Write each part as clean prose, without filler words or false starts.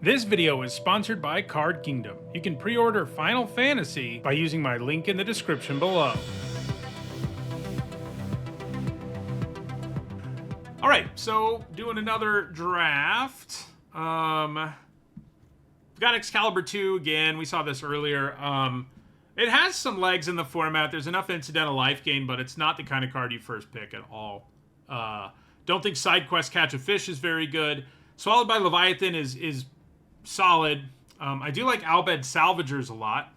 This video is sponsored by Card Kingdom. You can pre-order Final Fantasy by using my link in the description below. Alright, so doing another draft. We've got Excalibur 2 again. We saw this earlier. It has some legs in the format. There's enough incidental life gain, but it's not the kind of card you first pick at all. Don't think Side Quest Catch a Fish is very good. Swallowed by Leviathan is solid. I do like Albed Salvagers a lot.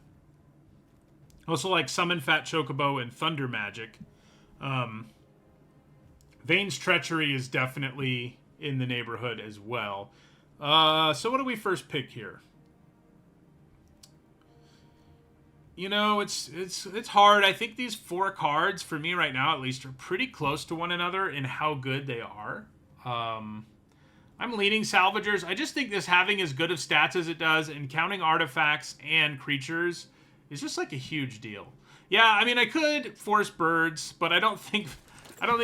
Also like Summon Fat Chocobo and Thunder Magic. Vane's Treachery is definitely in the neighborhood as well. So what do we first pick here? You know, it's hard. I think these four cards, for me right now at least, are pretty close to one another in how good they are. I'm leaning Salvagers. I just think this having as good of stats as it does and counting artifacts and creatures is just like a huge deal. Yeah, I mean, I could force birds, but I don't think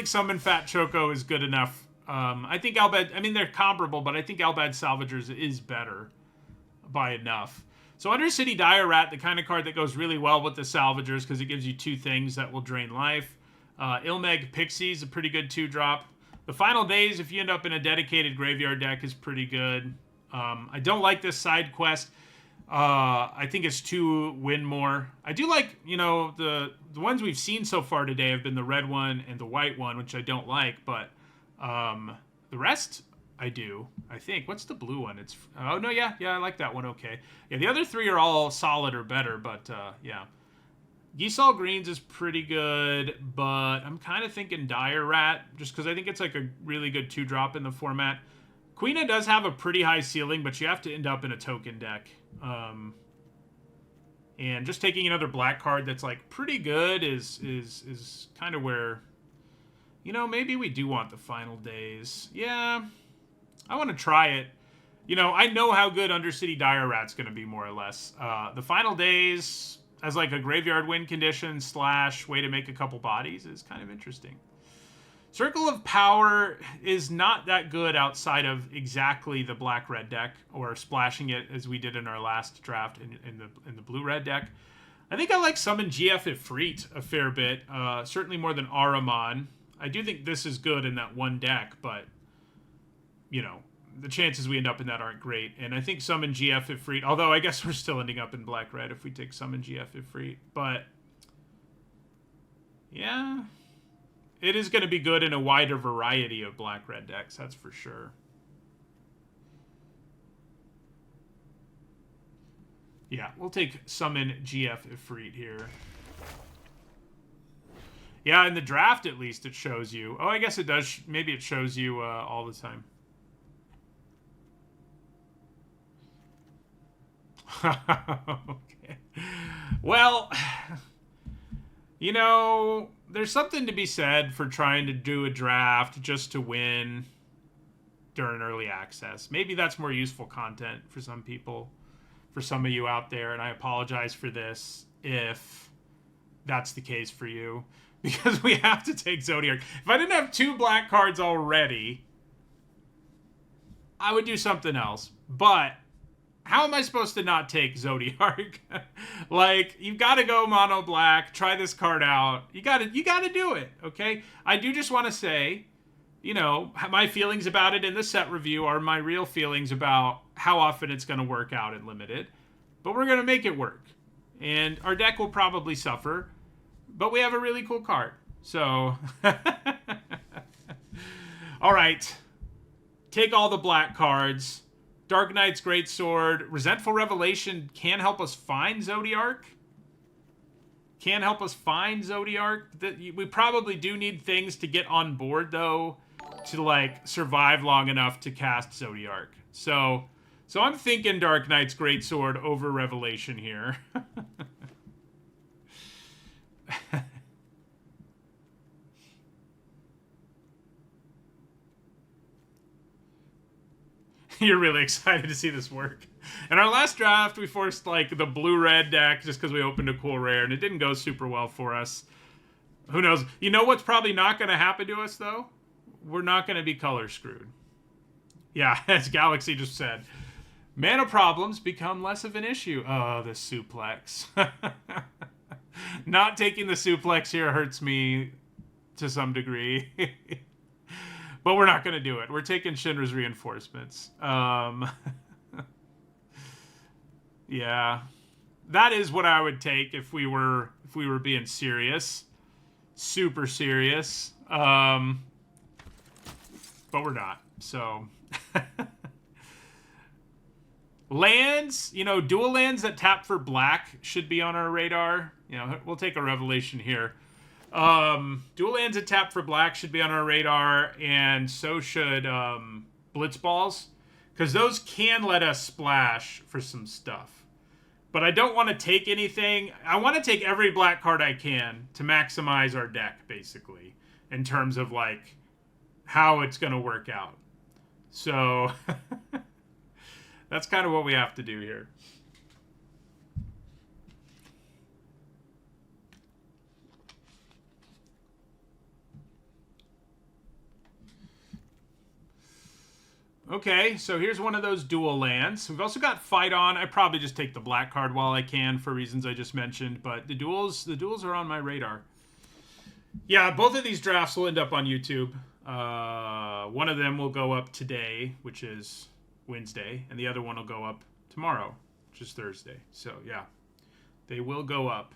Summon Fat Choco is good enough. I think Albed, I mean, they're comparable, but I think Albed Salvagers is better by enough. So Undercity Dire Rat, the kind of card that goes really well with the Salvagers because it gives you two things that will drain life. Ilmeg Pixie is a pretty good 2-drop. The Final Days, if you end up in a dedicated graveyard deck, is pretty good. I don't like this side quest. I think it's too win more. I do like, you know, the ones we've seen so far today have been the red one and the white one, which I don't like, but the rest I do, I think. What's the blue one? It's oh no, yeah, I like that one. Okay, yeah, the other three are all solid or better, but yeah. Geesall Greens is pretty good, but I'm kind of thinking Dire Rat, just because I think it's like a really good 2-drop in the format. Quina does have a pretty high ceiling, but you have to end up in a token deck. And just taking another black card that's like pretty good is kind of where, you know, maybe we do want the Final Days. Yeah, I want to try it. You know, I know how good Undercity Dire Rat's going to be, more or less. The Final Days as like a graveyard win condition / way to make a couple bodies is kind of interesting. Circle of Power is not that good outside of exactly the black-red deck, or splashing it as we did in our last draft in the blue-red deck. I think I like Summon GF Ifrit a fair bit, certainly more than Ahriman. I do think this is good in that one deck, but, you know, the chances we end up in that aren't great. And I think Summon GF Ifrit, although I guess we're still ending up in black-red if we take Summon GF Ifrit. But, yeah, it is going to be good in a wider variety of black-red decks, that's for sure. Yeah, we'll take Summon GF Ifrit here. Yeah, in the draft at least it shows you. Oh, I guess it does. Maybe it shows you all the time. Okay. Well, you know, there's something to be said for trying to do a draft just to win during early access. Maybe that's more useful content for some people, for some of you out there, and I apologize for this if that's the case for you, because we have to take Zodiark. If I didn't have 2 black cards already, I would do something else, but how am I supposed to not take Zodiark? Like, you've got to go mono black, try this card out. You got to do it, okay? I do just want to say, you know, my feelings about it in the set review are my real feelings about how often it's going to work out in Limited. But we're going to make it work. And our deck will probably suffer, but we have a really cool card. So, all right. Take all the black cards. Dark Knight's Greatsword. Resentful Revelation can help us find Zodiark. We probably do need things to get on board, though, to, like, survive long enough to cast Zodiark. So I'm thinking Dark Knight's Greatsword over Revelation here. You're really excited to see this work. In our last draft, we forced like the blue-red deck just because we opened a cool rare, and it didn't go super well for us. Who knows? You know what's probably not going to happen to us, though? We're not going to be color screwed. Yeah, as Galaxy just said. Mana problems become less of an issue. Oh, the suplex. Not taking the suplex here hurts me to some degree. But we're not going to do it. We're taking Shinra's reinforcements. Yeah. That is what I would take if we were being serious. Super serious. But we're not. So lands, dual lands that tap for black should be on our radar. We'll take a revelation here. Dual lands that tap for black should be on our radar, and so should blitz balls, because those can let us splash for some stuff. But I don't want to take anything. I want to take every black card I can to maximize our deck, basically, in terms of like how it's going to work out. So that's kind of what we have to do here. Okay, so here's one of those dual lands. We've also got Fight On. I probably just take the black card while I can for reasons I just mentioned, but the duels are on my radar. Yeah, both of these drafts will end up on YouTube. One of them will go up today, which is Wednesday, and the other one will go up tomorrow, which is Thursday. So, yeah, they will go up.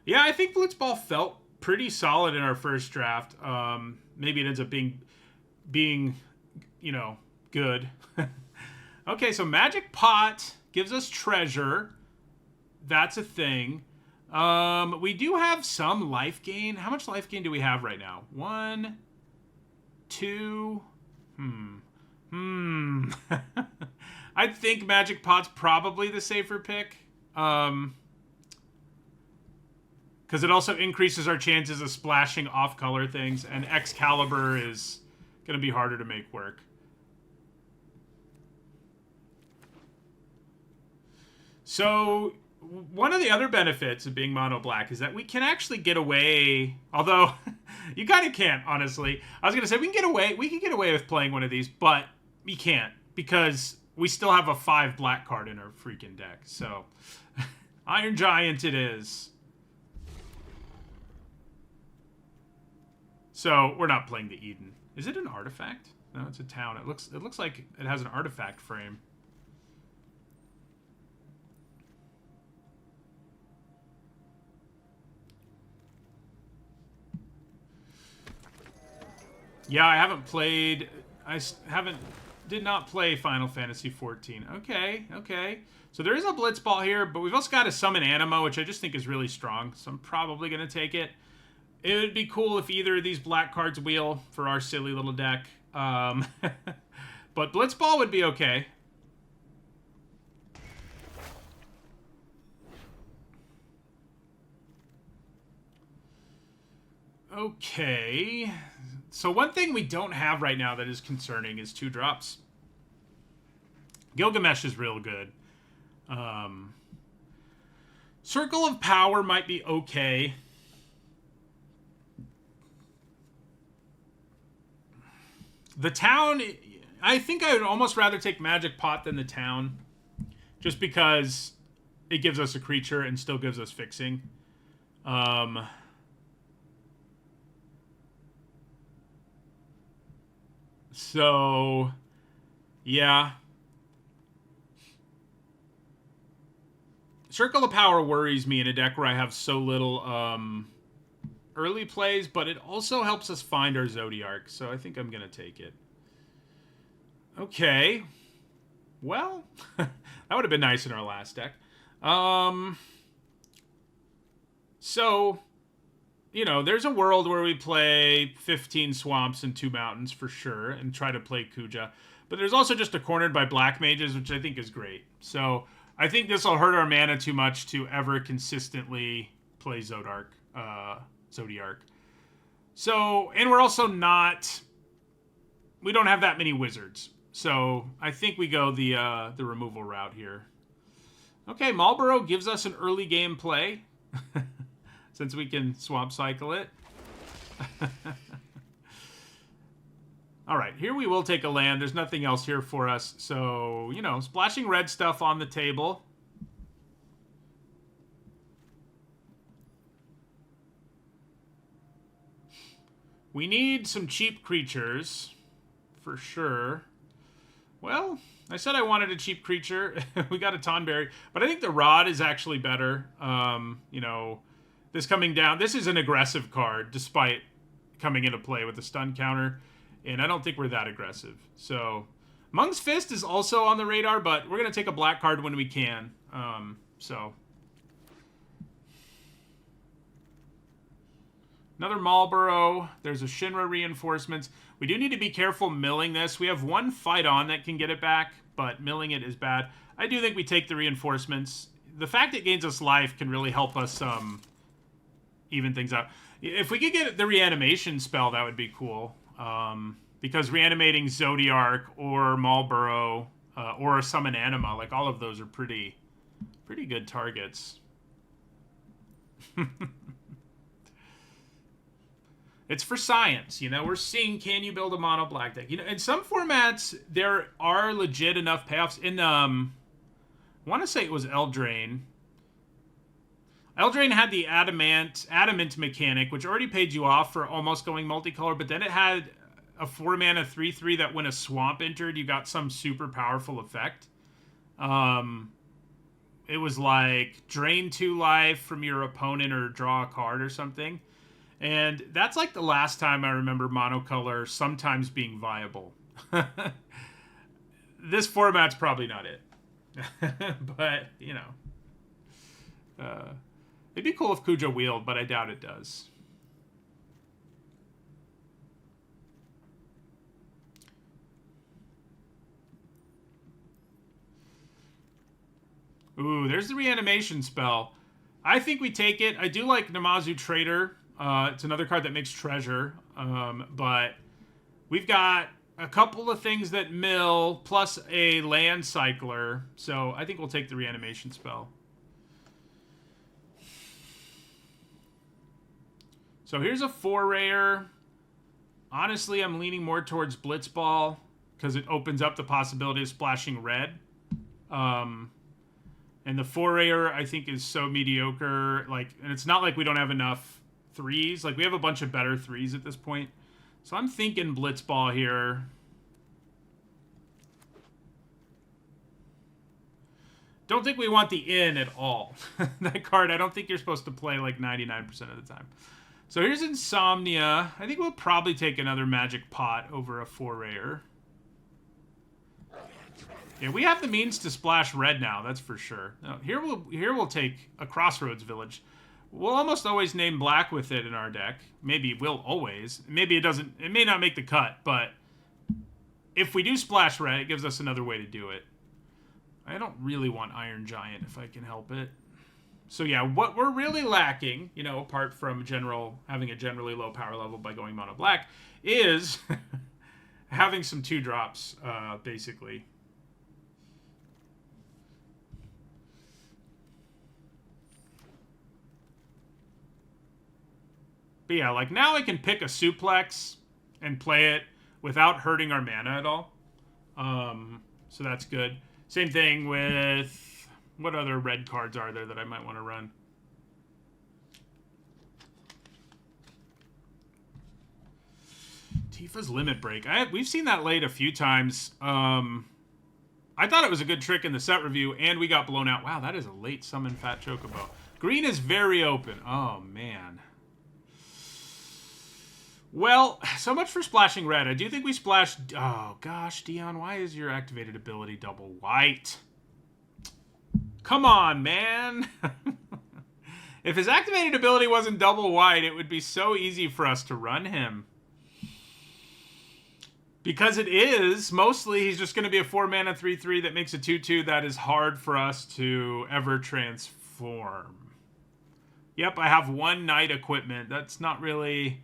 Yeah, I think Blitzball felt pretty solid in our first draft. Maybe it ends up being good. Okay, so Magic Pot gives us treasure. That's a thing. We do have some life gain. How much life gain do we have right now? 1, 2. I think Magic Pot's probably the safer pick. Because it also increases our chances of splashing off-color things, and Excalibur is going to be harder to make work. So, one of the other benefits of being mono black is that we can actually get away, although you kind of can't, honestly. I was going to say we can get away with playing one of these, but we can't, because we still have a 5 black card in our freaking deck. So, Iron Giant it is. So, we're not playing the Eden. Is it an artifact? No, it's a town. It looks like it has an artifact frame. Yeah, did not play Final Fantasy XIV. Okay. So there is a Blitzball here, but we've also got a Summon Animo, which I just think is really strong, so I'm probably going to take it. It would be cool if either of these black cards wheel for our silly little deck. But Blitzball would be okay. Okay. So one thing we don't have right now that is concerning is 2 drops. Gilgamesh is real good. Circle of Power might be okay. The town, I think I would almost rather take Magic Pot than the town. Just because it gives us a creature and still gives us fixing. So, yeah. Circle of Power worries me in a deck where I have so little early plays, but it also helps us find our Zodiark, so I think I'm going to take it. Okay. Well, that would have been nice in our last deck. So, there's a world where we play 15 swamps and 2 mountains for sure and try to play Kuja. But there's also just a Cornered by Black Mages, which I think is great. So I think this will hurt our mana too much to ever consistently play Zodiark. So, and we're also we don't have that many wizards. So I think we go the removal route here. Okay, Marlborough gives us an early game play. Since we can swamp cycle it. All right, here we will take a land. There's nothing else here for us. So, you know, splashing red stuff on the table. We need some cheap creatures, for sure. Well, I said I wanted a cheap creature. We got a Tonberry. But I think the Rod is actually better. You know, this coming down. This is an aggressive card, despite coming into play with the stun counter. And I don't think we're that aggressive. So, Mung's Fist is also on the radar, but we're going to take a black card when we can. Another Marlboro. There's a Shinra Reinforcements. We do need to be careful milling this. We have one fight on that can get it back, but milling it is bad. I do think we take the Reinforcements. The fact it gains us life can really help us even things out. If we could get the Reanimation spell, that would be cool. Because reanimating Zodiark or Marlboro or Summon Anima, like all of those are pretty good targets. It's for science, you know. We're seeing, can you build a mono black deck? You know, in some formats there are legit enough payoffs. In I want to say it was Eldraine. Eldraine had the adamant mechanic, which already paid you off for almost going multicolor, but then it had a 4-mana 3/3 that when a swamp entered, you got some super powerful effect. It was like drain 2 life from your opponent or draw a card or something. And that's like the last time I remember monocolor sometimes being viable. This format's probably not it. But, you know. It'd be cool if Kuja wheeled, but I doubt it does. Ooh, there's the reanimation spell. I think we take it. I do like Namazu Trader. It's another card that makes treasure. But we've got a couple of things that mill, plus a land cycler. So I think we'll take the reanimation spell. So here's a 4-rare. Honestly, I'm leaning more towards Blitzball because it opens up the possibility of splashing red. And the 4-rare, I think, is so mediocre. Like, and it's not like we don't have enough 3s. Like, we have a bunch of better 3s at this point. So I'm thinking Blitzball here. Don't think we want the in at all. That card, I don't think you're supposed to play like 99% of the time. So here's Insomnia. I think we'll probably take another Magic Pot over a 4-rare. Yeah, we have the means to splash red now, that's for sure. Now, here we'll take a Crossroads Village. We'll almost always name black with it in our deck. Maybe we'll always. Maybe it doesn't. It may not make the cut, but if we do splash red, it gives us another way to do it. I don't really want Iron Giant if I can help it. So yeah, what we're really lacking, you know, apart from having a generally low power level by going mono black, is having some 2-drops, basically. But yeah, like now I can pick a Suplex and play it without hurting our mana at all. So that's good. Same thing with, what other red cards are there that I might want to run? Tifa's Limit Break. We've seen that late a few times. I thought it was a good trick in the set review, and we got blown out. Wow, that is a late summon Fat Chocobo. Green is very open. Oh, man. Well, so much for splashing red. I do think we splashed... Oh, gosh, Dion, why is your activated ability double white? Come on, man. If his activated ability wasn't double white, it would be so easy for us to run him. Because it is, mostly he's just going to be a 4-mana 3/3 that makes a 2/2 that is hard for us to ever transform. Yep, I have 1 Knight equipment. That's not really...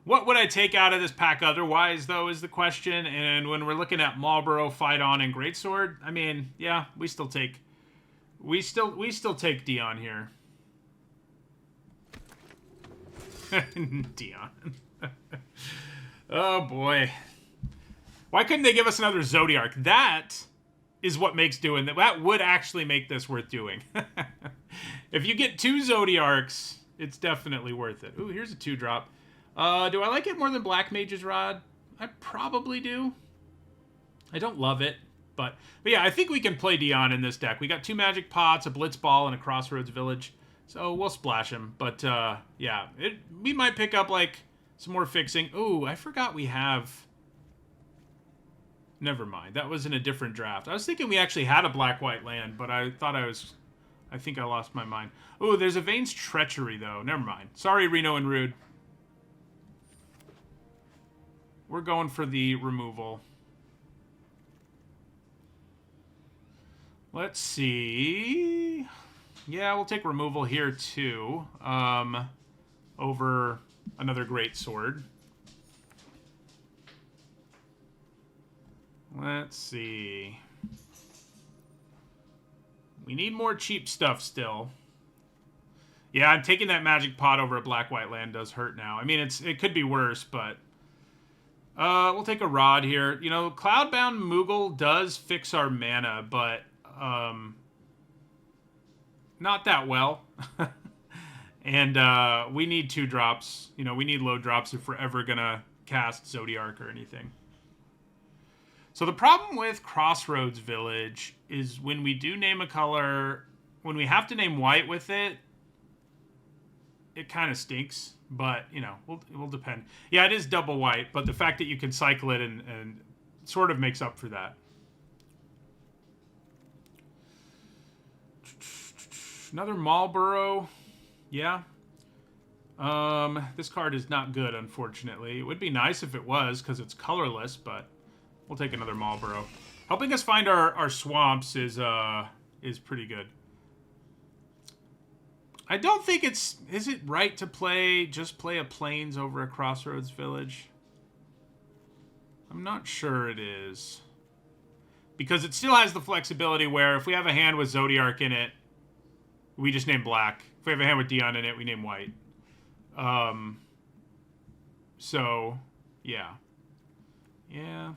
What would I take out of this pack otherwise, though, is the question. And when we're looking at Marlboro, Fight On, and Greatsword, I mean, yeah, we still take Dion here. Dion. Oh, boy. Why couldn't they give us another Zodiark? That is what makes doing that. That would actually make this worth doing. If you get 2 Zodiarks, it's definitely worth it. Ooh, here's a 2-drop. Do I like it more than Black Mage's Rod? I probably do. I don't love it, but yeah, I think we can play Dion in this deck. We got 2 Magic Pots, a Blitz Ball, and a Crossroads Village, so we'll splash him. But yeah, we might pick up like some more fixing. Ooh, I forgot we have. Never mind. That was in a different draft. I was thinking we actually had a black-white land, but I think I lost my mind. Oh, there's a Vane's Treachery, though. Never mind. Sorry, Reno and Rude. We're going for the removal. Let's see. Yeah, we'll take removal here, too. Over another Great Sword. Let's see. We need more cheap stuff still. Yeah, I'm taking that Magic Pot over a black-white land does hurt now. I mean, it could be worse, but... we'll take a Rod here. You know, Cloudbound Moogle does fix our mana, but... not that well. And we need 2 drops. You know, we need low drops if we're ever gonna cast Zodiark or anything. So the problem with Crossroads Village is when we do name a color, when we have to name white with it, it kind of stinks. But, you know, it will depend. Yeah, it is double white, but the fact that you can cycle it and sort of makes up for that. Another Marlboro. Yeah. This card is not good, unfortunately. It would be nice if it was, because it's colorless, but... We'll take another Marlboro. Helping us find our swamps is pretty good. I don't think is it right to just play a Plains over a Crossroads Village? I'm not sure it is. Because it still has the flexibility where if we have a hand with Zodiark in it, we just name black. If we have a hand with Dion in it, we name white. So, yeah. Yeah.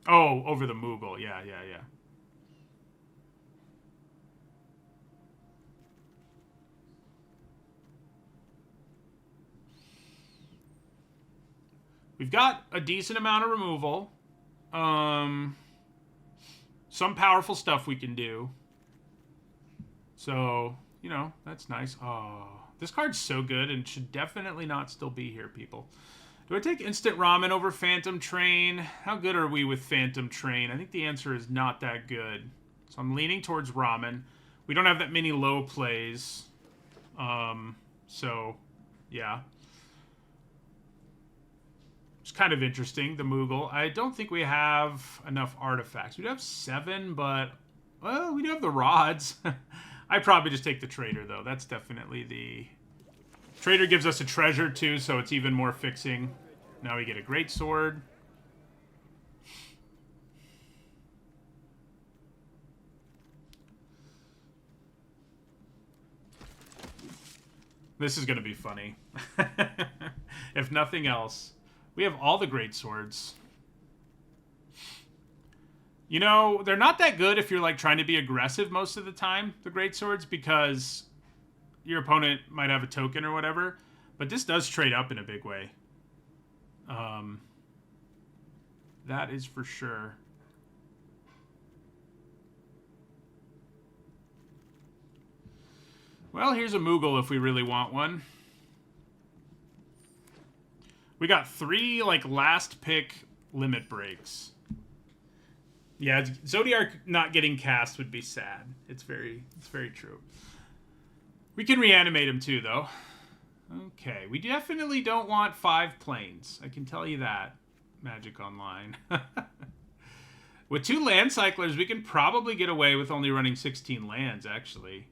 Oh, over the Moogle. Yeah. We've got a decent amount of removal. Some powerful stuff we can do. So, you know, that's nice. Oh, this card's so good and should definitely not still be here, people. Do I take Instant Ramen over Phantom Train? How good are we with Phantom Train? I think the answer is not that good. So I'm leaning towards Ramen. We don't have that many low plays. So, yeah. It's kind of interesting, the Moogle. I don't think we have enough artifacts. We do have 7, but... Well, we do have the rods. I'd probably just take the Trader, though. That's definitely the... Trader gives us a treasure, too, so it's even more fixing. Now we get a Great Sword. This is going to be funny. If nothing else. We have all the Great Swords. You know, they're not that good if you're, like, trying to be aggressive most of the time, the Great Swords, because... your opponent might have a token or whatever, but this does trade up in a big way. That is for sure. Well, here's a Moogle if we really want one. We got 3, like, last pick limit breaks. Yeah, Zodiark not getting cast would be sad. It's very true. We can reanimate him too, though. Okay, we definitely don't want 5 planes. I can tell you that, Magic Online. With 2 land cyclers, we can probably get away with only running 16 lands, actually.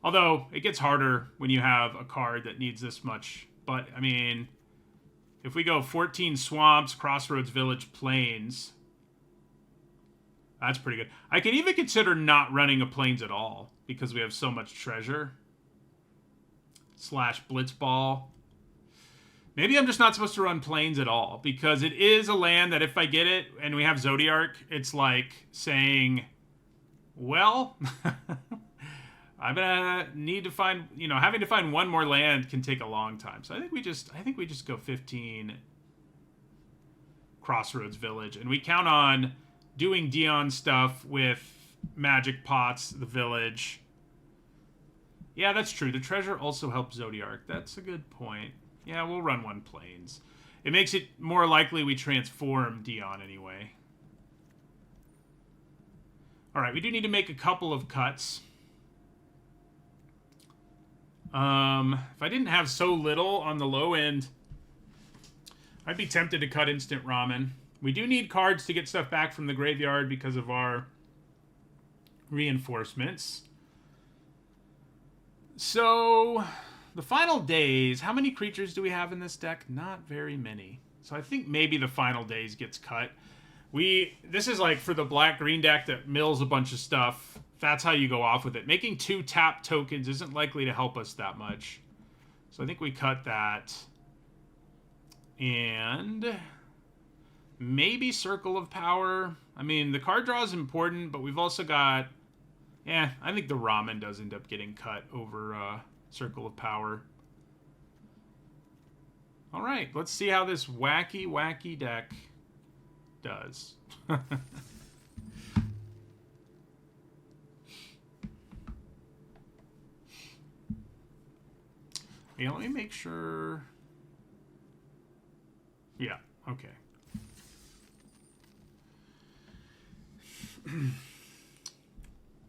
Although, it gets harder when you have a card that needs this much. But, I mean, if we go 14 swamps, Crossroads Village, Plains, that's pretty good. I can even consider not running a Plains at all, because we have so much treasure. / Blitzball. Maybe I'm just not supposed to run plains at all, because it is a land that if I get it and we have Zodiark, it's like saying, well, I'm gonna need to find, having to find one more land can take a long time. So I think we just go 15 Crossroads Village, and we count on doing Dion stuff with magic pots, the village. Yeah, that's true. The treasure also helps Zodiark. That's a good point. Yeah, we'll run one plains. It makes it more likely we transform Dion anyway. Alright, we do need to make a couple of cuts. If I didn't have so little on the low end, I'd be tempted to cut instant ramen. We do need cards to get stuff back from the graveyard because of our reinforcements. So, the final days, how many creatures do we have in this deck? Not very many. So I think maybe the final days gets cut. This is like for the black-green deck that mills a bunch of stuff. That's how you go off with it. Making 2 tap tokens isn't likely to help us that much. So I think we cut that. And maybe Circle of Power. I mean, the card draw is important, but we've also got... Yeah, I think the ramen does end up getting cut over Circle of Power. All right, let's see how this wacky, wacky deck does. Yeah, let me make sure. Yeah, okay.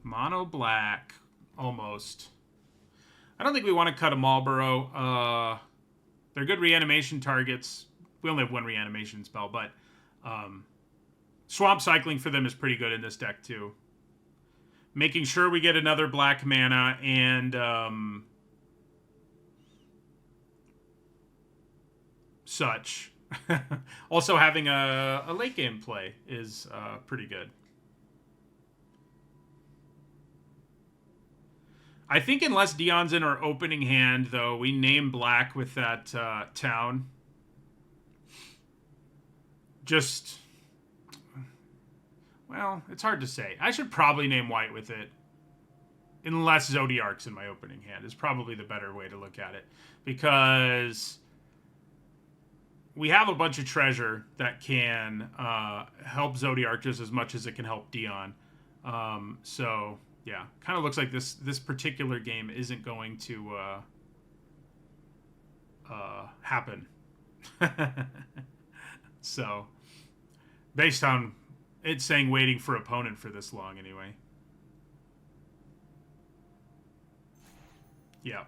Mono black, almost. I don't think we want to cut a Marlboro. They're good reanimation targets. We only have one reanimation spell, but swamp cycling for them is pretty good in this deck too. Making sure we get another black mana and such. Also having a late game play is pretty good. I think unless Dion's in our opening hand, though, we name black with that town. Just, well, it's hard to say. I should probably name white with it. Unless Zodiark's in my opening hand is probably the better way to look at it. Because we have a bunch of treasure that can help Zodiark just as much as it can help Dion. So... yeah, kind of looks like this particular game isn't going to happen. So, based on it saying waiting for opponent for this long anyway. Yeah.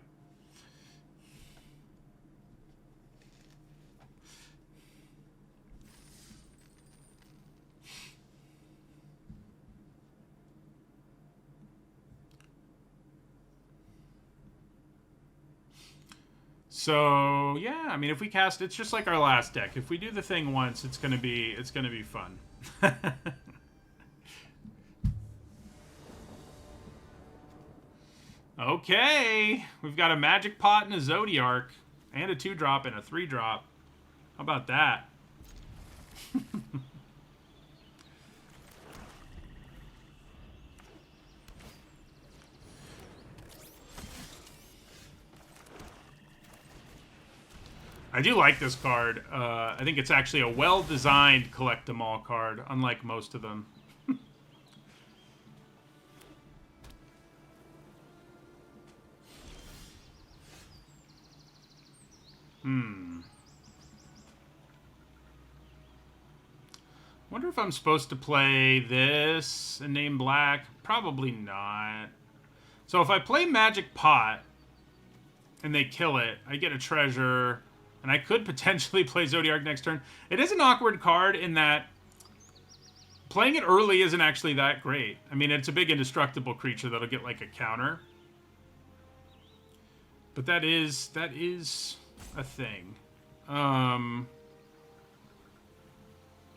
So yeah, I mean, if we cast, it's just like our last deck. If we do the thing once, it's gonna be fun. Okay, we've got a magic pot and a Zodiark, and a 2-drop and a 3-drop. How about that? I do like this card. I think it's actually a well-designed collect-em-all card, unlike most of them. Wonder if I'm supposed to play this and name black. Probably not. So if I play Magic Pot and they kill it, I get a treasure... and I could potentially play Zodiark next turn. It is an awkward card in that playing it early isn't actually that great. I mean, it's a big indestructible creature that'll get like a counter. But that is a thing.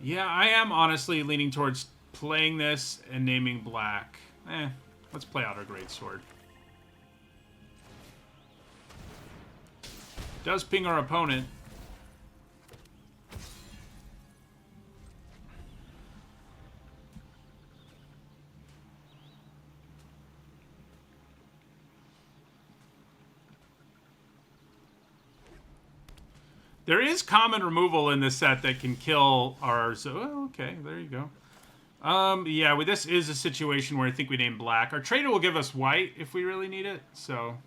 Yeah, I am honestly leaning towards playing this and naming black. Let's play out our Greatsword. Does ping our opponent. There is common removal in this set that can kill our... Oh, okay, there you go. Yeah, well, this is a situation where I think we name black. Our trader will give us white if we really need it, so...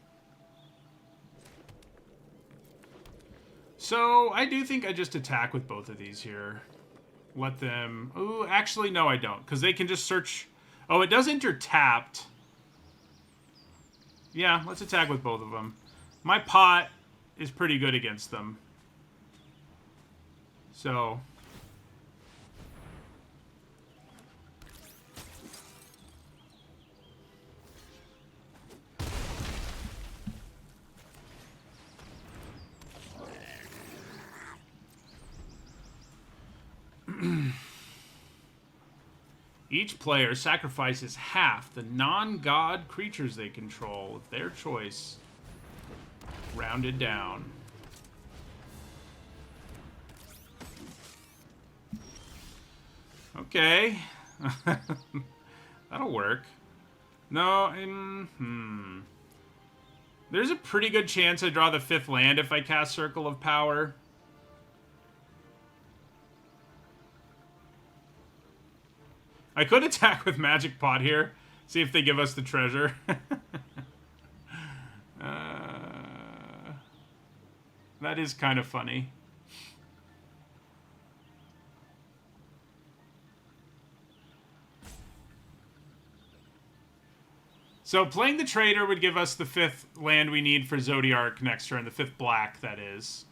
So, I do think I just attack with both of these here. Let them... Ooh, actually, no, I don't. Because they can just search... Oh, it does enter tapped. Yeah, let's attack with both of them. My pot is pretty good against them. So... Each player sacrifices half the non-god creatures they control of their choice, rounded down. Okay. That'll work. No, There's a pretty good chance I draw the 5th land if I cast Circle of Power. I could attack with Magic Pot here. See if they give us the treasure. That is kind of funny. So playing the Trader would give us the 5th land we need for Zodiark next turn. The 5th black, that is.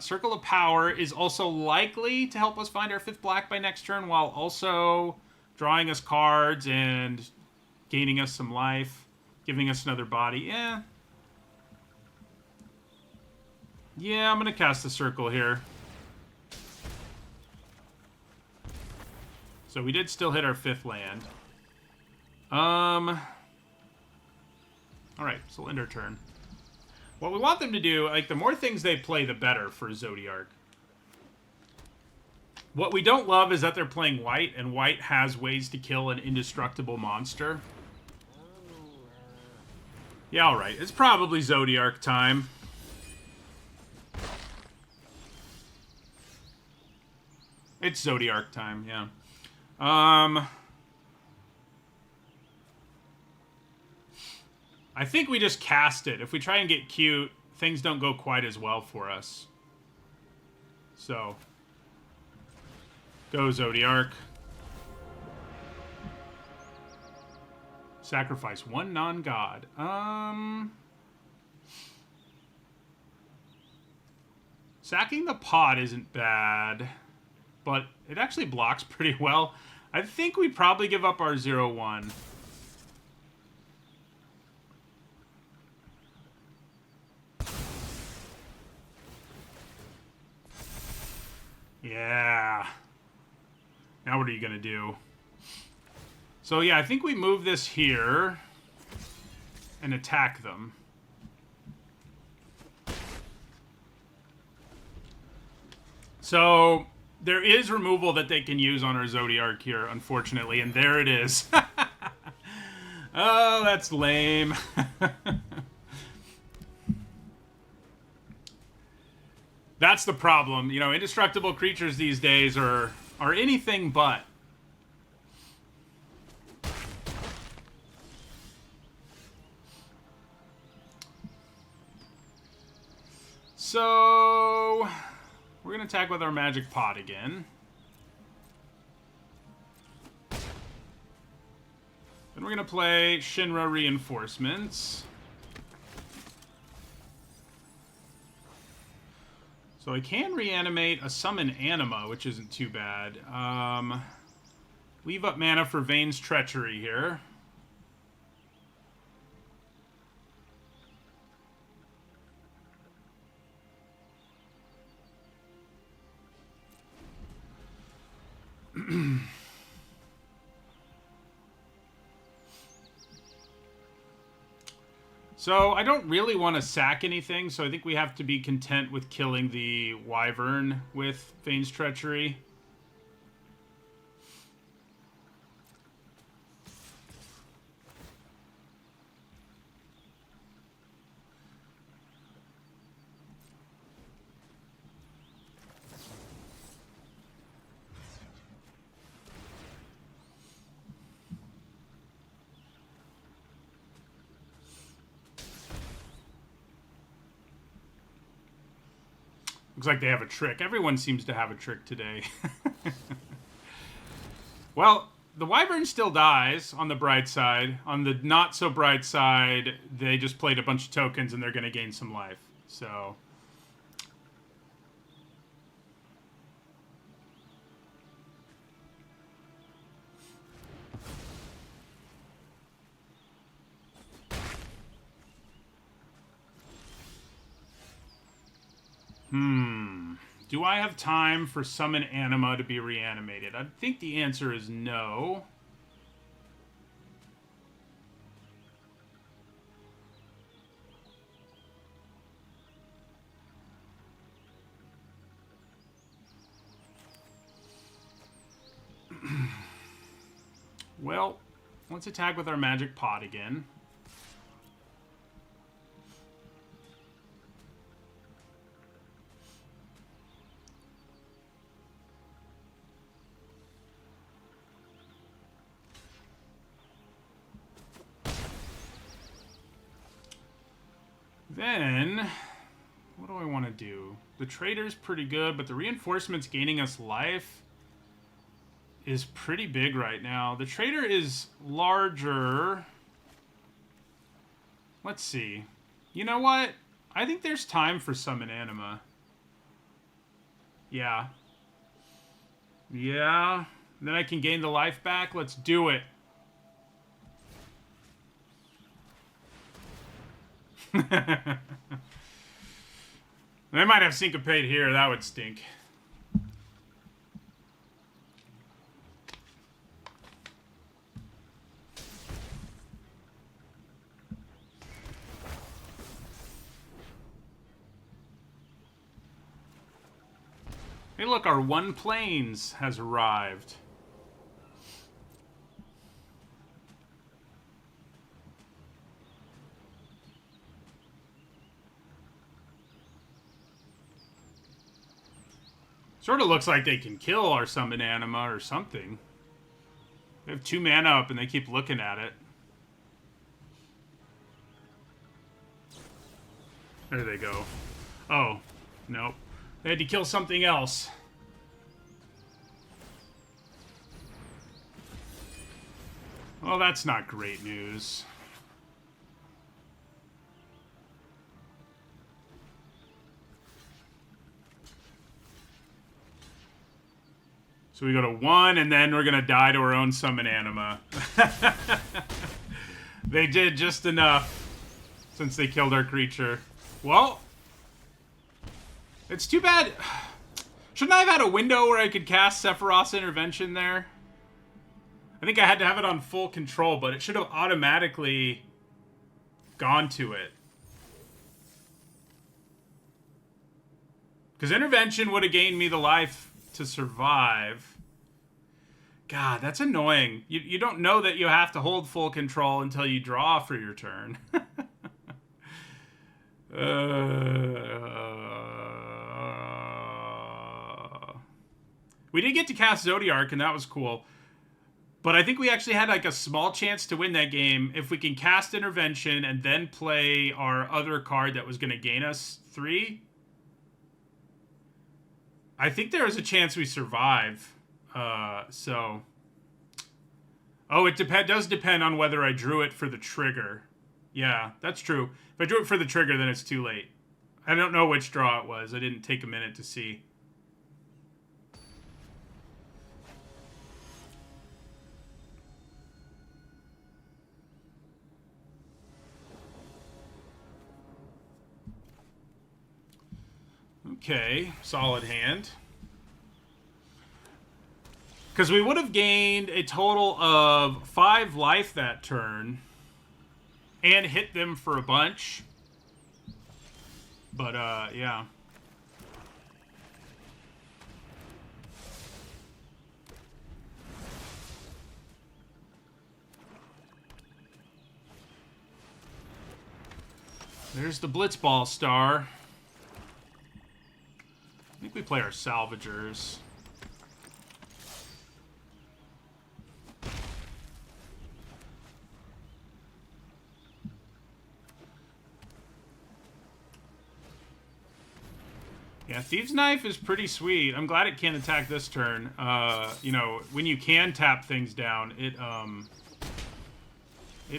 Circle of Power is also likely to help us find our 5th black by next turn, while also... drawing us cards and gaining us some life, giving us another body. Yeah. Yeah, I'm going to cast the circle here. So we did still hit our 5th land. Alright, so we'll end our turn. What we want them to do, like, the more things they play, the better for Zodiark. What we don't love is that they're playing white, and white has ways to kill an indestructible monster. Yeah, alright. It's probably Zodiark time. It's Zodiark time, yeah. I think we just cast it. If we try and get cute, things don't go quite as well for us. So... Go, Zodiark. Sacrifice one non-god. Sacking the pot isn't bad, but it actually blocks pretty well. I think we probably give up our 0-1. Yeah. Now what are you going to do? So yeah, I think we move this here and attack them. So there is removal that they can use on our Zodiark here, unfortunately, and there it is. Oh, that's lame. That's the problem. You know, indestructible creatures these days are anything but. So, we're going to attack with our Magic Pot again. Then we're going to play Shinra Reinforcements. So I can reanimate a Summon Anima, which isn't too bad. Leave up mana for Vane's Treachery here. So I don't really want to sack anything, so I think we have to be content with killing the Wyvern with Vane's Treachery. like they have a trick. Everyone seems to have a trick today. Well, the Wyvern still dies on the bright side. On the not so bright side, they just played a bunch of tokens and they're going to gain some life. So... Do I have time for Summon Anima to be reanimated? I think the answer is no. Well, let's attack with our magic pot again. Then, what do I want to do? The trader's pretty good, but the reinforcements gaining us life is pretty big right now. The trader is larger. Let's see. You know what? I think there's time for Summon Anima. Yeah. Yeah. Then I can gain the life back. Let's do it. They might have Syncopate here. That would stink. Hey, look, our one planes has arrived. Sort of looks like they can kill our Summon Anima or something. They have 2 mana up and they keep looking at it. There they go. Oh, nope. They had to kill something else. Well, that's not great news. So we go to 1, and then we're going to die to our own Summon Anima. They did just enough since they killed our creature. Well, it's too bad. Shouldn't I have had a window where I could cast Sephiroth's Intervention there? I think I had to have it on full control, but it should have automatically gone to it. Because Intervention would have gained me the life to survive. God, that's annoying. You don't know that you have to hold full control until you draw for your turn. We did get to cast Zodiark, and that was cool. But I think we actually had like a small chance to win that game if we can cast Intervention and then play our other card that was going to gain us 3. I think there is a chance we survive. So... Oh, it does depend on whether I drew it for the trigger. Yeah, that's true. If I drew it for the trigger, then it's too late. I don't know which draw it was. I didn't take a minute to see. Okay, solid hand. Because we would have gained a total of 5 life that turn. And hit them for a bunch. But, yeah. There's the Blitzball star. I think we play our Salvagers. Yeah, Yeah, Thieves' Knife is pretty sweet. I'm glad it can't attack this turn. You know, when you can tap things down, it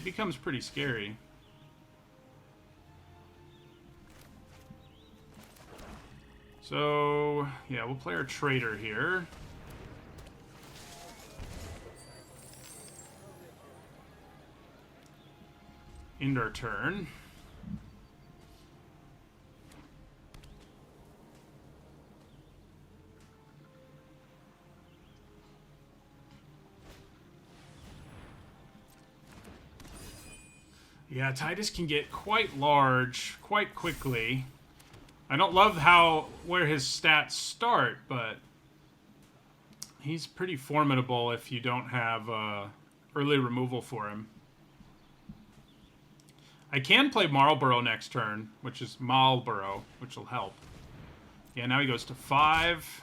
becomes pretty scary. So, yeah, we'll play our Trader here. End our turn. Yeah, Titus can get quite large quite quickly. I don't love where his stats start, but he's pretty formidable if you don't have early removal for him. I can play Marlborough next turn, which is Marlborough, which will help. Yeah, now he goes to 5.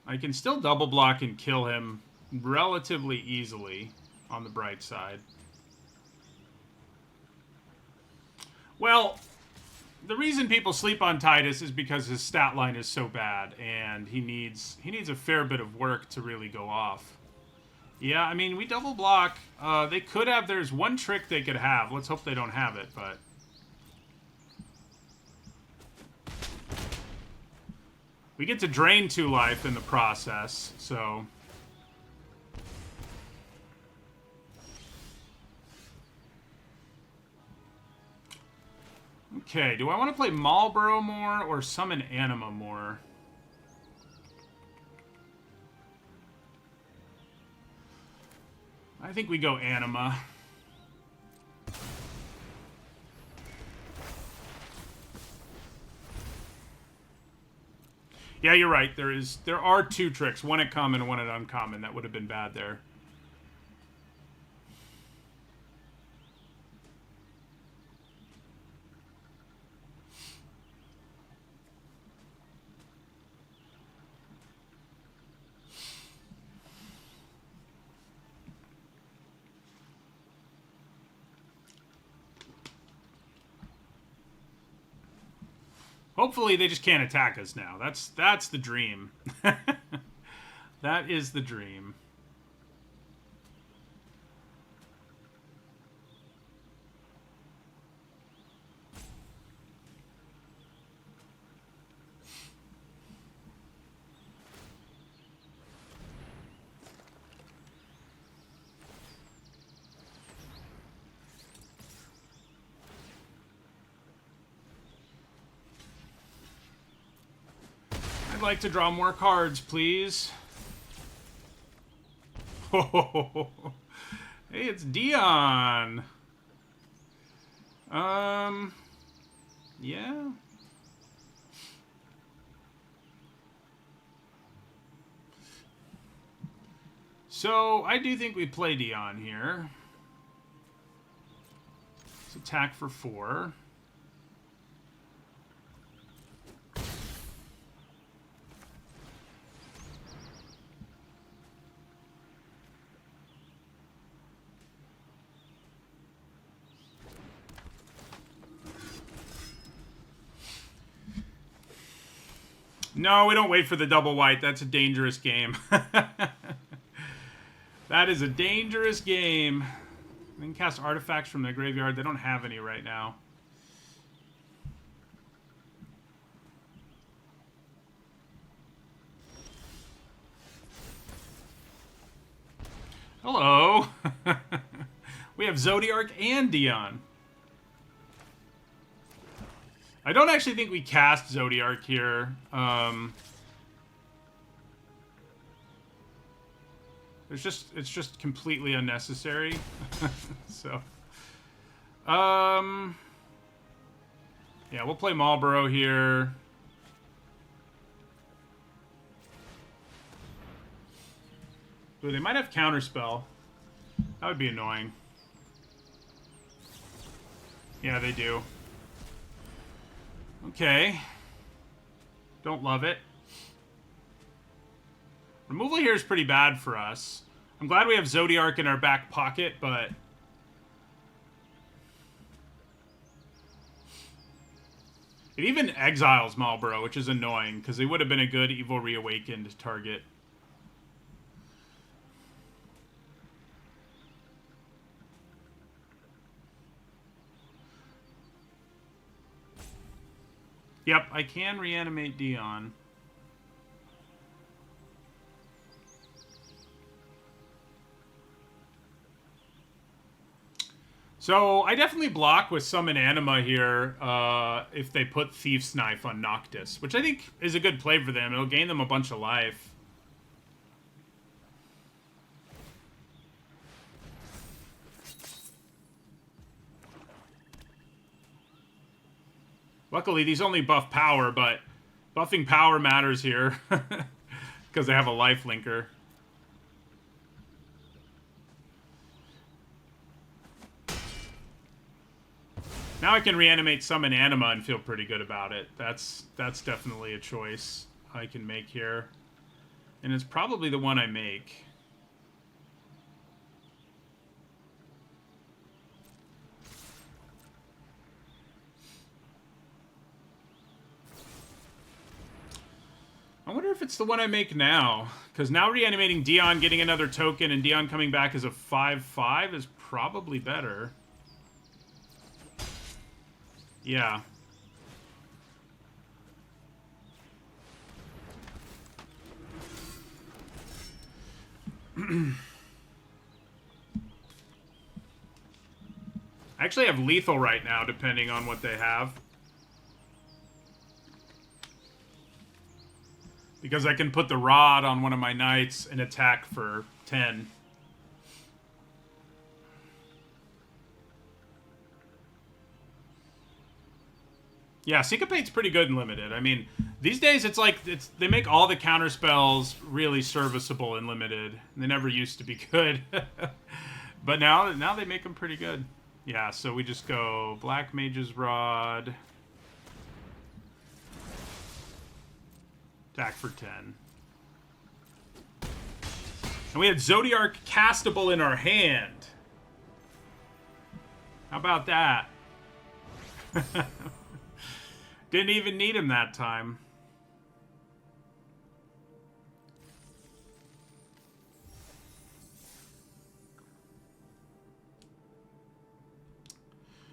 I can still double block and kill him relatively easily on the bright side. Well, the reason people sleep on Titus is because his stat line is so bad, and he needs a fair bit of work to really go off. Yeah, I mean, we double block. They could have... There's one trick they could have. Let's hope they don't have it, but... We get to drain 2 life in the process, so... Okay, do I want to play Marlborough more or summon Anima more? I think we go Anima. Yeah, you're right. There are 2 tricks, one at common and one at uncommon. That would have been bad there. Hopefully they just can't attack us now. That's the dream. That is the dream. I'd like to draw more cards, please. Oh, hey, it's Dion. Yeah. So, I do think we play Dion here. Let's attack for 4. No, we don't wait for the double white. That's a dangerous game. That is a dangerous game. They can cast artifacts from the graveyard. They don't have any right now. Hello. We have Zodiark and Dion. I don't actually think we cast Zodiark here. It's just completely unnecessary. So, yeah, we'll play Marlborough here. Ooh, they might have Counterspell. That would be annoying. Yeah, they do. Okay. Don't love it. Removal here is pretty bad for us. I'm glad we have Zodiark in our back pocket, but It even exiles Marlborough, which is annoying, because they would have been a good Evil Reawakened target. Yep, I can reanimate Dion. So I definitely block with Summon Anima here if they put Thief's Knife on Noctis, which I think is a good play for them. It'll gain them a bunch of life. Luckily, these only buff power, but buffing power matters here because they have a life linker. Now I can reanimate Summon Anima and feel pretty good about it. That's definitely a choice I can make here. And it's probably the one I make. I wonder if it's the one I make now. Because now reanimating Dion, getting another token, and Dion coming back as a 5/5 is probably better. Yeah. I actually have lethal right now, depending on what they have. Because I can put the rod on one of my knights and attack for 10. Yeah, Syncopate's pretty good in Limited. I mean, these days it's like they make all the counter spells really serviceable in Limited. They never used to be good. But now they make them pretty good. Yeah, so we just go Black Mage's Rod. Attack for 10. And we had Zodiarch castable in our hand. How about that? Didn't even need him that time.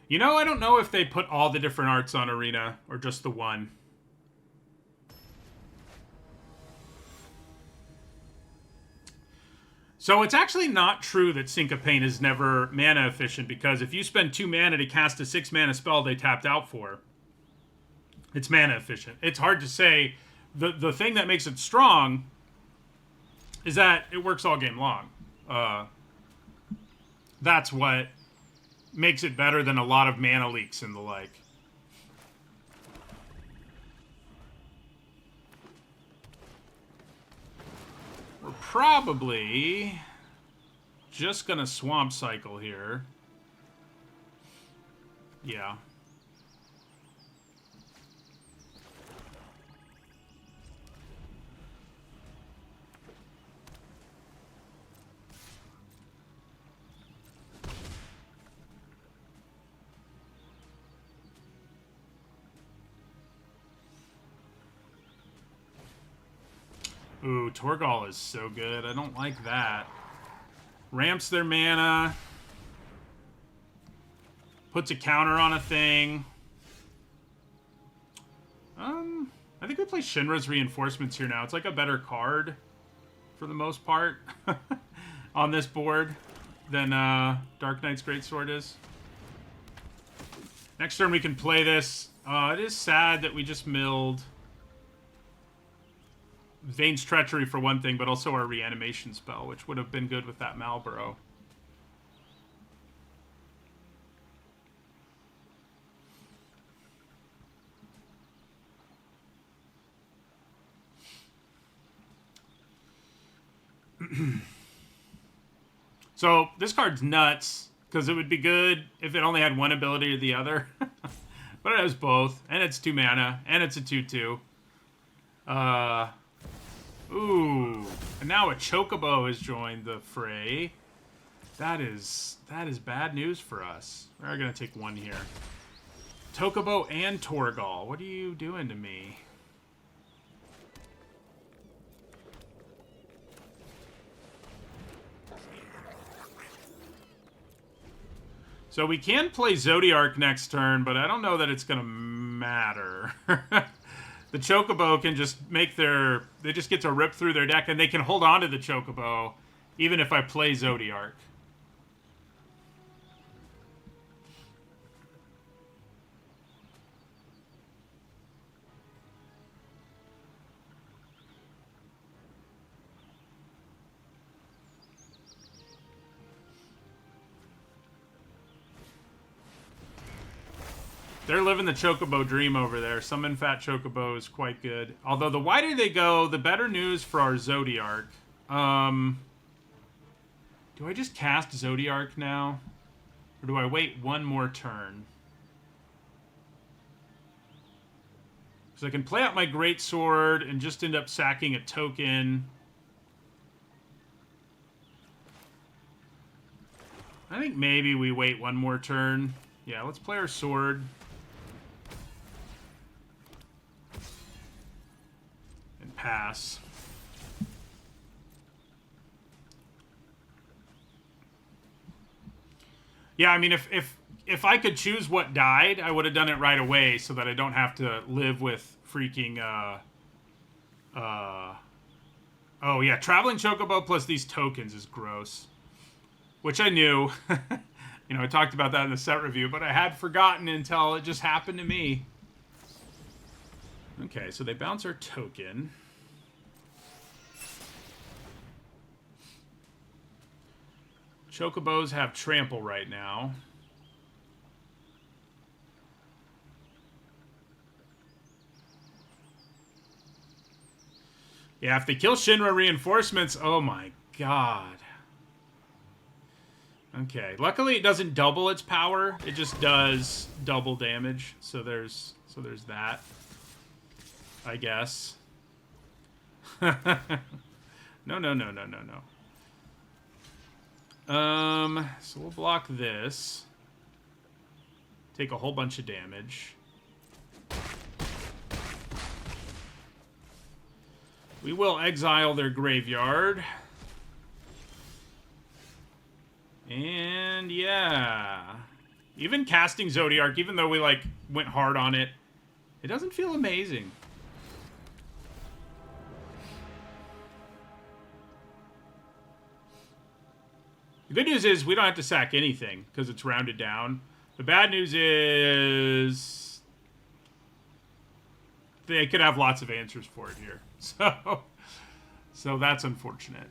You know, I don't know if they put all the different arts on Arena or just the one. So it's actually not true that Syncopate is never mana efficient, because if you spend 2 mana to cast a 6 mana spell they tapped out for, it's mana efficient. It's hard to say. The thing that makes it strong is that it works all game long. That's what makes it better than a lot of mana leaks and the like. We're probably just gonna Swamp Cycle here. Yeah. Ooh, Torgal is so good. I don't like that. Ramps their mana. Puts a counter on a thing. I think we play Shinra's Reinforcements here now. It's like a better card, for the most part, on this board than Dark Knight's Greatsword is. Next turn we can play this. It is sad that we just milled Vane's Treachery for one thing, but also our reanimation spell, which would have been good with that Marlborough. So this card's nuts, because it would be good if it only had one ability or the other. But it has both, and it's 2 mana, and it's a 2/2. Ooh, and now a Chocobo has joined the fray. That is bad news for us. We're gonna take 1 here. Tokubo and Torgal. What are you doing to me? So we can play Zodiark next turn, but I don't know that it's going to matter. The Chocobo can just make their... They just get to rip through their deck, and they can hold on to the Chocobo, even if I play Zodiark. They're living the Chocobo dream over there. Summon Fat Chocobo is quite good. Although the wider they go, the better news for our Zodiark. Do I just cast Zodiark now? Or do I wait one more turn? Because I can play out my Greatsword and just end up sacking a token. I think maybe we wait one more turn. Yeah, let's play our sword. And pass. Yeah, I mean, if I could choose what died, I would have done it right away so that I don't have to live with freaking, oh, yeah, Traveling Chocobo plus these tokens is gross. Which I knew. You know, I talked about that in the set review, but I had forgotten until it just happened to me. Okay, so they bounce our token. Chocobos have trample right now. Yeah, if they kill Shinra reinforcements, oh my god. Okay, luckily it doesn't double its power. It just does double damage. So there's that. I guess. No. So we'll block this. Take a whole bunch of damage. We will exile their graveyard. And yeah. Even casting Zodiark, even though we like went hard on it, it doesn't feel amazing. The good news is we don't have to sack anything because it's rounded down. The bad news is they could have lots of answers for it here. So that's unfortunate.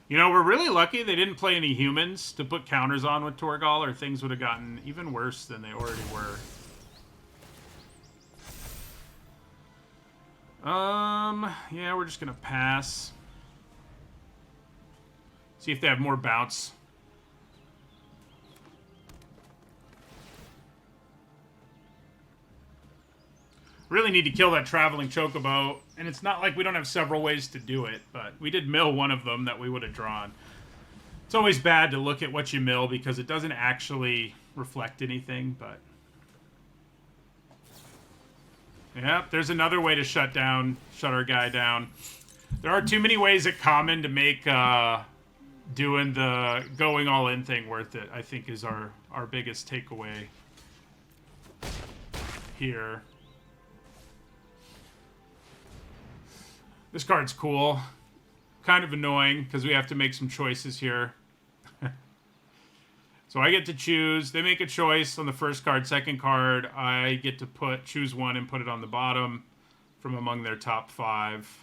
You know, we're really lucky they didn't play any humans to put counters on with Torgal, or things would have gotten even worse than they already were. Yeah, we're just gonna pass. See if they have more bounce. Really need to kill that Traveling Chocobo, and it's not like we don't have several ways to do it, but we did mill one of them that we would have drawn. It's always bad to look at what you mill because it doesn't actually reflect anything, but... Yep, there's another way to shut our guy down. There are too many ways at common to make doing the going all in thing worth it, I think is our biggest takeaway here. This card's cool. Kind of annoying, because we have to make some choices here. So I get to choose. They make a choice on the first card. Second card, I get to choose one and put it on the bottom from among their top 5.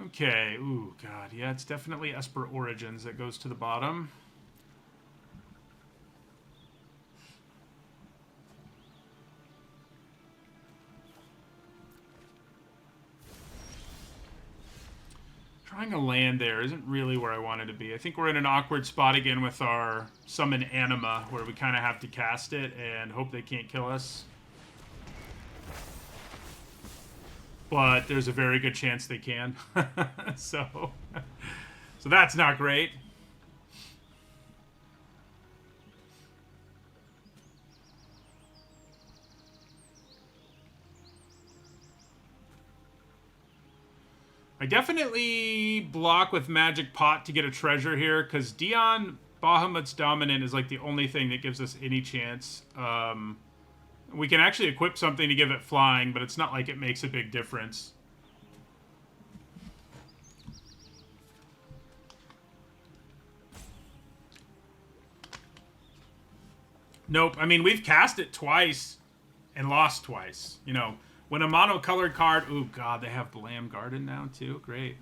Okay. Ooh, God. Yeah, it's definitely Esper Origins that goes to the bottom. Trying to land there isn't really where I wanted to be. I think we're in an awkward spot again with our Summon Anima, where we kind of have to cast it and hope they can't kill us. But there's a very good chance they can. so that's not great. I definitely block with Magic Pot to get a treasure here, because Dion Bahamut's Dominant is like the only thing that gives us any chance. We can actually equip something to give it flying, but it's not like it makes a big difference. Nope. I mean, we've cast it twice and lost twice. You know, when a monocolored card... Ooh, God, they have Blam Garden now, too. Great.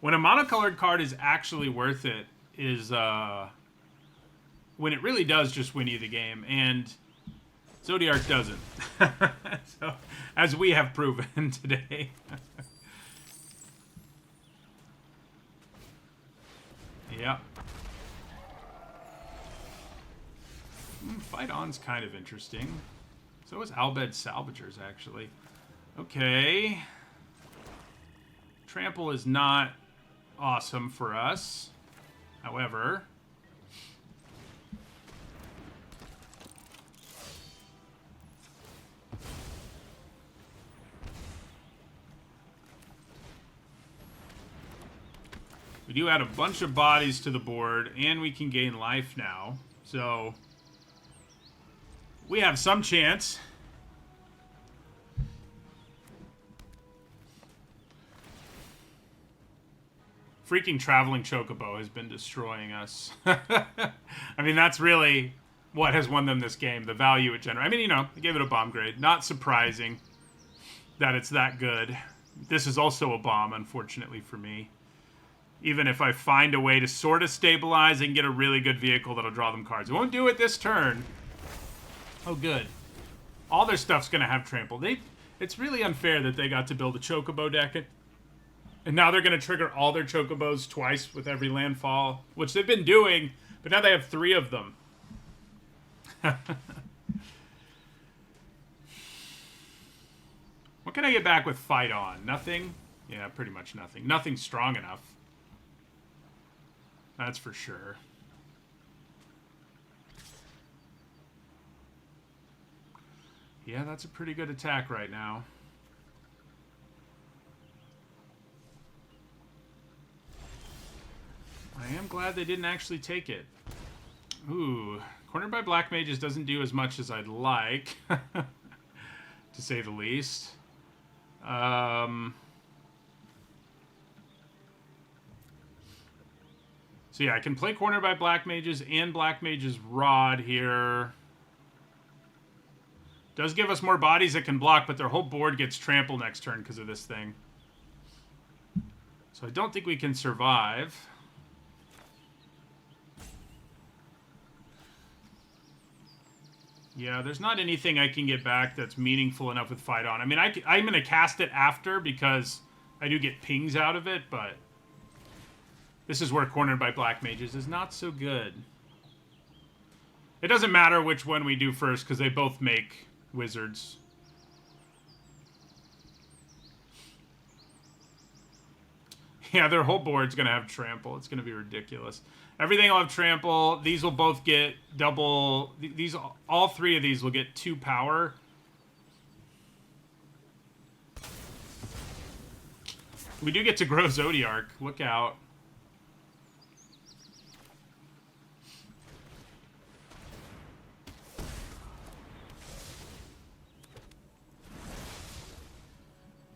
When a monocolored card is actually worth it is when it really does just win you the game. And Zodiark doesn't. So, as we have proven today. Yep. Fight On's kind of interesting. So is Albed Salvagers, actually. Okay. Trample is not awesome for us. However... we do add a bunch of bodies to the board, and we can gain life now. So... we have some chance. Freaking Traveling Chocobo has been destroying us. I mean, that's really what has won them this game. The value it generates. I mean, you know, they gave it a bomb grade. Not surprising that it's that good. This is also a bomb, unfortunately for me. Even if I find a way to sort of stabilize and get a really good vehicle that'll draw them cards. It won't do it this turn. Oh, good. All their stuff's going to have trample. It's really unfair that they got to build a Chocobo deck. And now they're going to trigger all their Chocobos twice with every landfall, which they've been doing, but now they have 3 of them. What can I get back with Fight On? Nothing? Yeah, pretty much nothing. Nothing strong enough. That's for sure. Yeah, that's a pretty good attack right now. I am glad they didn't actually take it. Ooh, Cornered by Black Mages doesn't do as much as I'd like, to say the least. So yeah, I can play Cornered by Black Mages and Black Mage's Rod here. Does give us more bodies that can block, but their whole board gets trampled next turn because of this thing. So I don't think we can survive. Yeah, there's not anything I can get back that's meaningful enough with Fight On. I mean, I'm going to cast it after because I do get pings out of it, but this is where Cornered by Black Mages is not so good. It doesn't matter which one we do first because they both make wizards. Yeah, their whole board's going to have trample. It's going to be ridiculous. Everything will have trample. These will both get double... all 3 of these will get 2 power. We do get to grow Zodiark. Look out.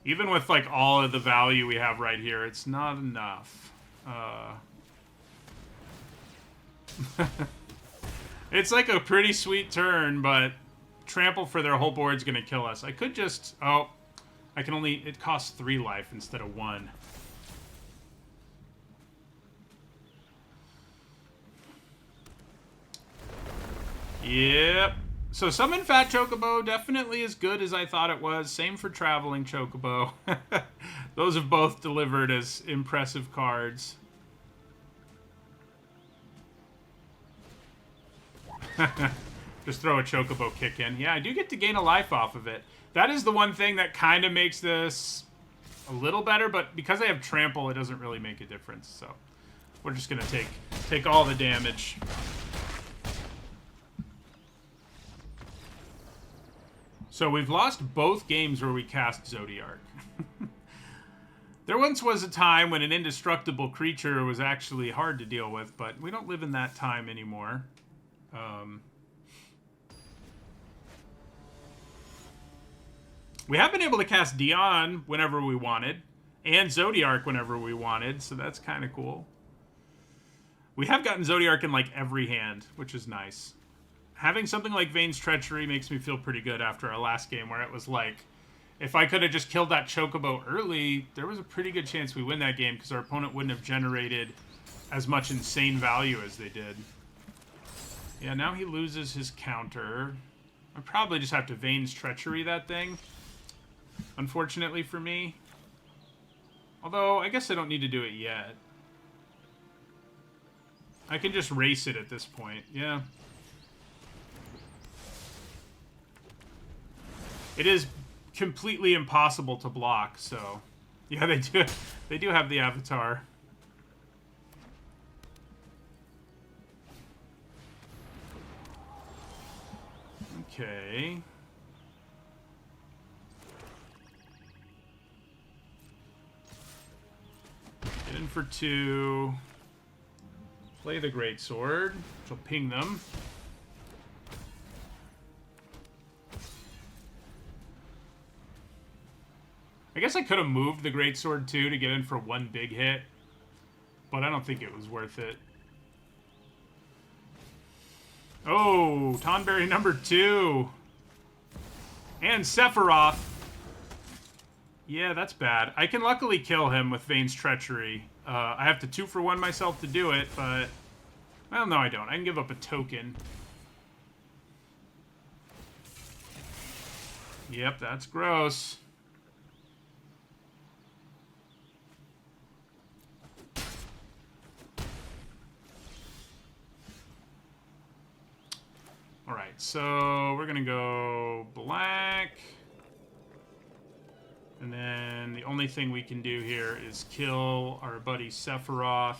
Even with, like, all of the value we have right here, it's not enough. It's like a pretty sweet turn, but trample for their whole board's gonna kill us. I could just... oh, I can only... it costs 3 life instead of 1. Yep. So Summon Fat Chocobo definitely as good as I thought it was. Same for Traveling Chocobo. Those have both delivered as impressive cards. Just throw a Chocobo kick in. Yeah, I do get to gain a life off of it. That is the one thing that kind of makes this a little better, but because I have Trample, it doesn't really make a difference. So we're just going to take all the damage. So we've lost both games where we cast Zodiark. There once was a time when an indestructible creature was actually hard to deal with, but we don't live in that time anymore. We have been able to cast Dion whenever we wanted, and Zodiark whenever we wanted, so that's kind of cool. We have gotten Zodiark in like every hand, which is nice. Having something like Vane's Treachery makes me feel pretty good after our last game, where it was like, if I could have just killed that Chocobo early, there was a pretty good chance we win that game because our opponent wouldn't have generated as much insane value as they did. Yeah, now he loses his counter. I probably just have to Vane's Treachery that thing, unfortunately for me. Although, I guess I don't need to do it yet. I can just race it at this point, yeah. It is completely impossible to block, so yeah, they do have the avatar. Okay. Get in for 2. Play the Greatsword, which will ping them. I guess I could have moved the Greatsword too to get in for 1 big hit, but I don't think it was worth it. Oh, Tonberry number 2. And Sephiroth. Yeah, that's bad. I can luckily kill him with Vane's Treachery. I have to 2-for-1 myself to do it, but... Well, no, I don't. I can give up a token. Yep, that's gross. Alright, so we're gonna go black. And then the only thing we can do here is kill our buddy Sephiroth.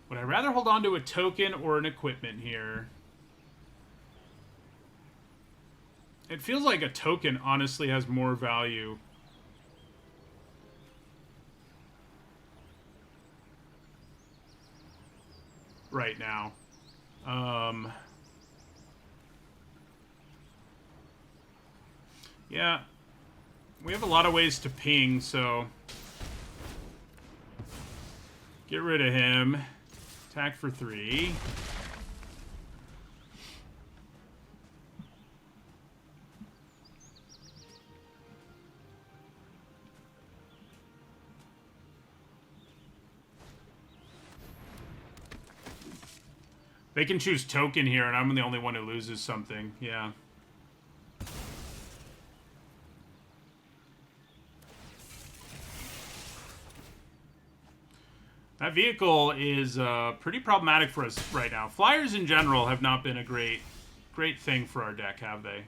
Would I rather hold on to a token or an equipment here? It feels like a token honestly has more value. Right now. Yeah. We have a lot of ways to ping, so... Get rid of him. Attack for 3. They can choose token here, and I'm the only one who loses something. Yeah. That vehicle is pretty problematic for us right now. Flyers in general have not been a great thing for our deck, have they?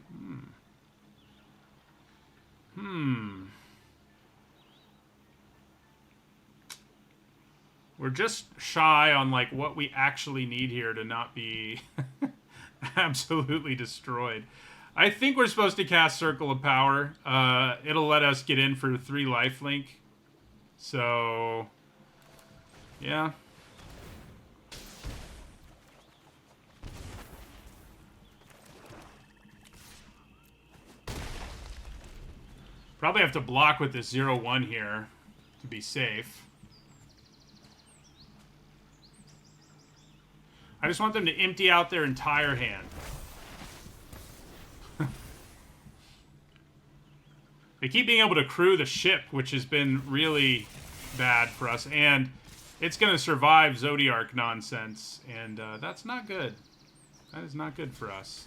We're just shy on like what we actually need here to not be absolutely destroyed. I think we're supposed to cast Circle of Power. It'll let us get in for 3 lifelink. So, yeah. Probably have to block with this 0-1 here to be safe. I just want them to empty out their entire hand. They keep being able to crew the ship, which has been really bad for us. And it's going to survive Zodiark nonsense, and that's not good. That is not good for us.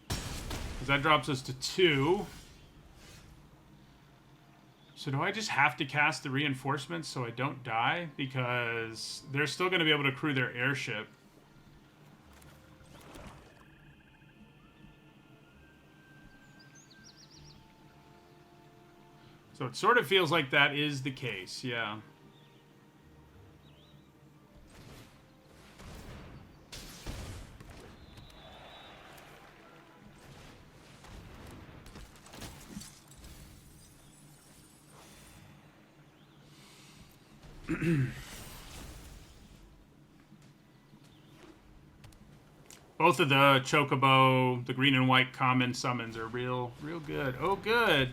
Because that drops us to 2. So do I just have to cast the reinforcements so I don't die? Because they're still going to be able to crew their airship. So it sort of feels like that is the case, yeah. Both of the Chocobo, the green and white common summons are real good. Oh, good.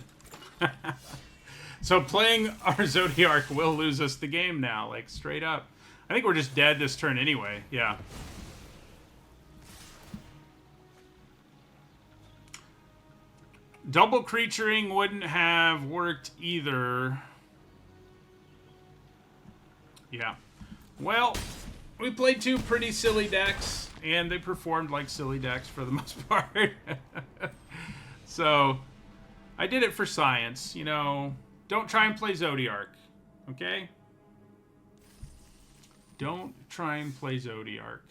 So playing our Zodiark will lose us the game now, like straight up. I think we're just dead this turn anyway, yeah. Double creaturing wouldn't have worked either. Yeah. Well, we played 2 pretty silly decks, and they performed like silly decks for the most part. So, I did it for science, you know. Don't try and play Zodiark, okay? Don't try and play Zodiark.